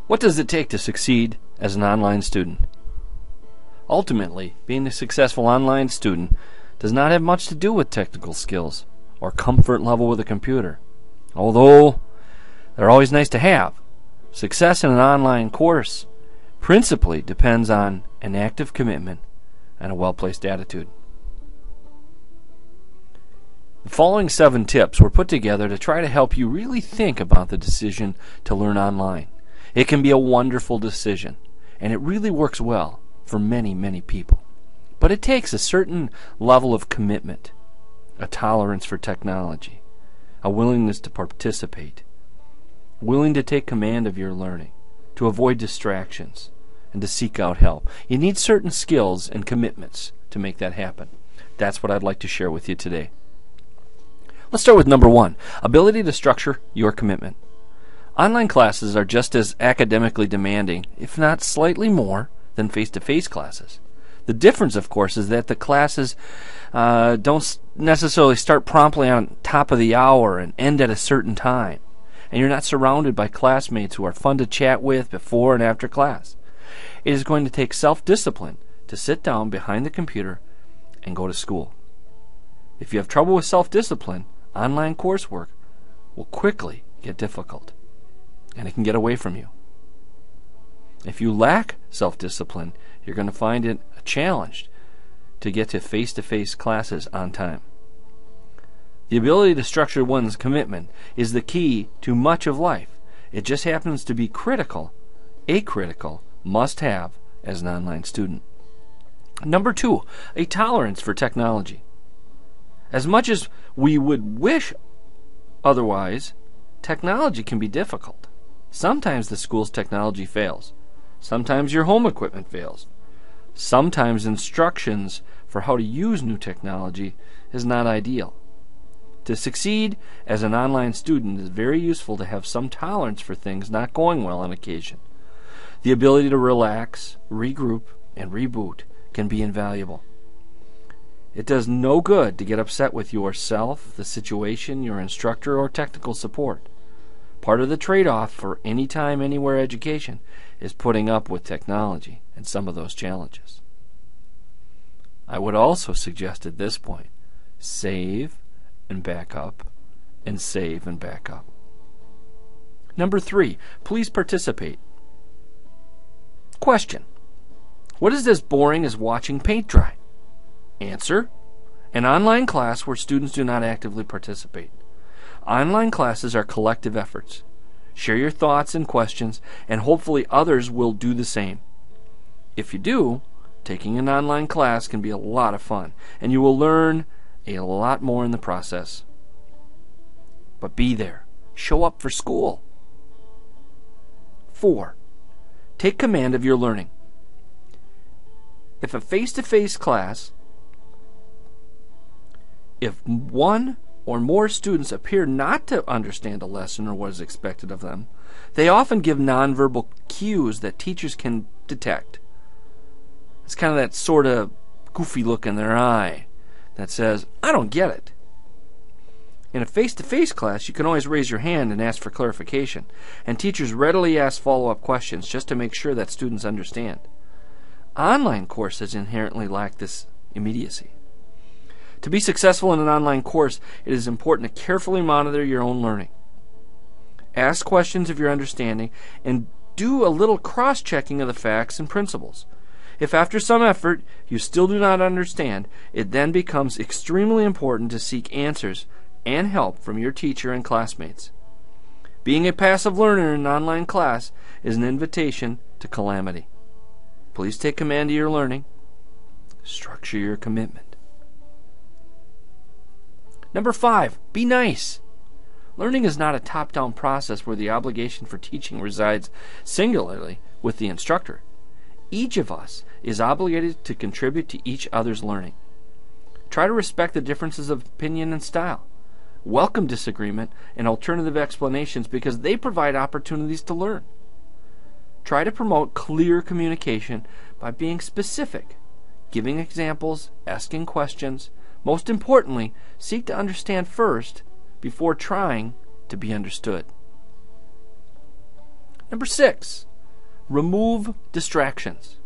What does it take to succeed as an online student? Ultimately, being a successful online student does not have much to do with technical skills or comfort level with a computer. Although they're always nice to have, success in an online course principally depends on an active commitment and a well-placed attitude. The following 7 tips were put together to try to help you really think about the decision to learn online. It can be a wonderful decision, and it really works well for many, many people. But it takes a certain level of commitment, a tolerance for technology, a willingness to participate, willing to take command of your learning, to avoid distractions, and to seek out help. You need certain skills and commitments to make that happen. That's what I'd like to share with you today. Let's start with number 1, ability to structure your commitment. Online classes are just as academically demanding, if not slightly more, than face-to-face classes. The difference, of course, is that the classes don't necessarily start promptly on top of the hour and end at a certain time. And you're not surrounded by classmates who are fun to chat with before and after class. It is going to take self-discipline to sit down behind the computer and go to school. If you have trouble with self-discipline, online coursework will quickly get difficult, and it can get away from you. If you lack self-discipline, you're going to find it a challenge to get to face-to-face classes on time. The ability to structure one's commitment is the key to much of life. It just happens to be a critical must-have as an online student. Number 2, a tolerance for technology. As much as we would wish otherwise, technology can be difficult. Sometimes the school's technology fails. Sometimes your home equipment fails. Sometimes instructions for how to use new technology is not ideal. To succeed as an online student is very useful to have some tolerance for things not going well on occasion. The ability to relax, regroup, and reboot can be invaluable. It does no good to get upset with yourself, the situation, your instructor, or technical support. Part of the trade-off for anytime, anywhere education is putting up with technology and some of those challenges. I would also suggest at this point, save and back up, and save and back up. Number 3, please participate. Question: what is as boring as watching paint dry? Answer: an online class where students do not actively participate. Online classes are collective efforts. Share your thoughts and questions, and hopefully others will do the same. If you do, taking an online class can be a lot of fun, and you will learn a lot more in the process. But be there. Show up for school. 4, take command of your learning. If a face-to-face class, if one or more students appear not to understand a lesson or what is expected of them, they often give nonverbal cues that teachers can detect. It's kind of that sort of goofy look in their eye that says, "I don't get it." In a face-to-face class, you can always raise your hand and ask for clarification, and teachers readily ask follow-up questions just to make sure that students understand. Online courses inherently lack this immediacy. To be successful in an online course, it is important to carefully monitor your own learning. Ask questions of your understanding, and do a little cross-checking of the facts and principles. If after some effort you still do not understand, it then becomes extremely important to seek answers and help from your teacher and classmates. Being a passive learner in an online class is an invitation to calamity. Please take command of your learning. Structure your commitment. Number 5, be nice. Learning is not a top-down process where the obligation for teaching resides singularly with the instructor. Each of us is obligated to contribute to each other's learning. Try to respect the differences of opinion and style. Welcome disagreement and alternative explanations because they provide opportunities to learn. Try to promote clear communication by being specific, giving examples, asking questions. Most importantly, seek to understand first before trying to be understood. Number 6, Remove distractions.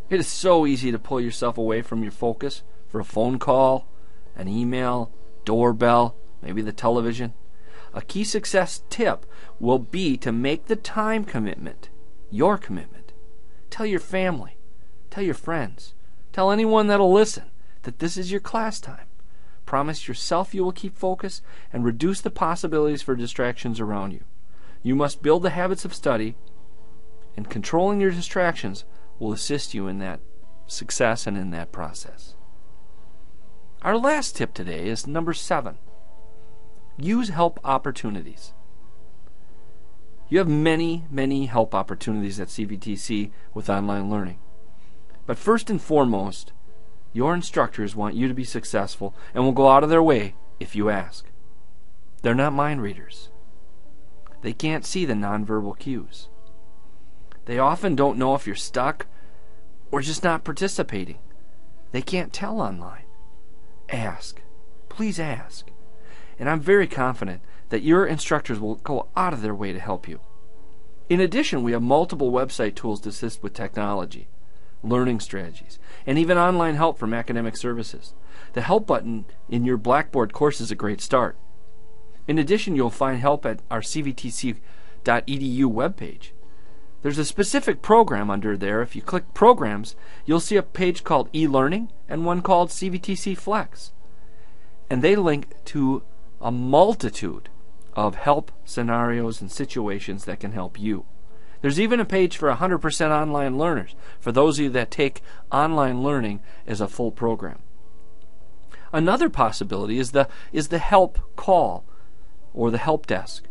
It is so easy to pull yourself away from your focus for a phone call, an email, doorbell, maybe the television. A key success tip will be to make the time commitment your commitment. Tell your family, tell your friends, tell anyone that'll listen that this is your class time. Promise yourself you will keep focus and reduce the possibilities for distractions around you. You must build the habits of study, and controlling your distractions will assist you in that success and in that process. Our last tip today is number 7. Use help opportunities. You have many, many help opportunities at CVTC with online learning. But first and foremost, your instructors want you to be successful and will go out of their way if you ask. They're not mind readers. They can't see the nonverbal cues. They often don't know if you're stuck or just not participating. They can't tell online. Ask. Please ask. And I'm very confident that your instructors will go out of their way to help you. In addition, we have multiple website tools to assist with technology, learning strategies, and even online help from academic services. The help button in your Blackboard course is a great start. In addition, you'll find help at our cvtc.edu webpage. There's a specific program under there. If you click Programs, you'll see a page called E-Learning and one called CVTC Flex. And they link to a multitude of help scenarios and situations that can help you. There's even a page for 100% online learners, for those of you that take online learning as a full program. Another possibility is the help call or the help desk.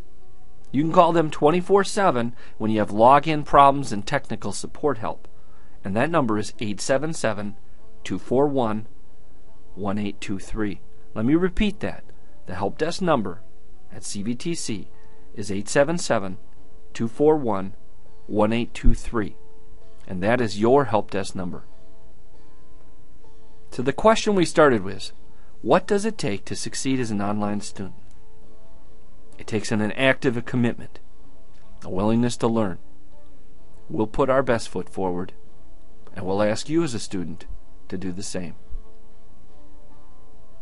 You can call them 24/7 when you have login problems and technical support help. And that number is 877-241-1823. Let me repeat that. The help desk number at CVTC is 877-241-1823. And that is your help desk number. So the question we started with, what does it take to succeed as an online student? It takes an active commitment, a willingness to learn. We'll put our best foot forward, and we'll ask you as a student to do the same.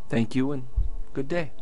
Thank you and good day.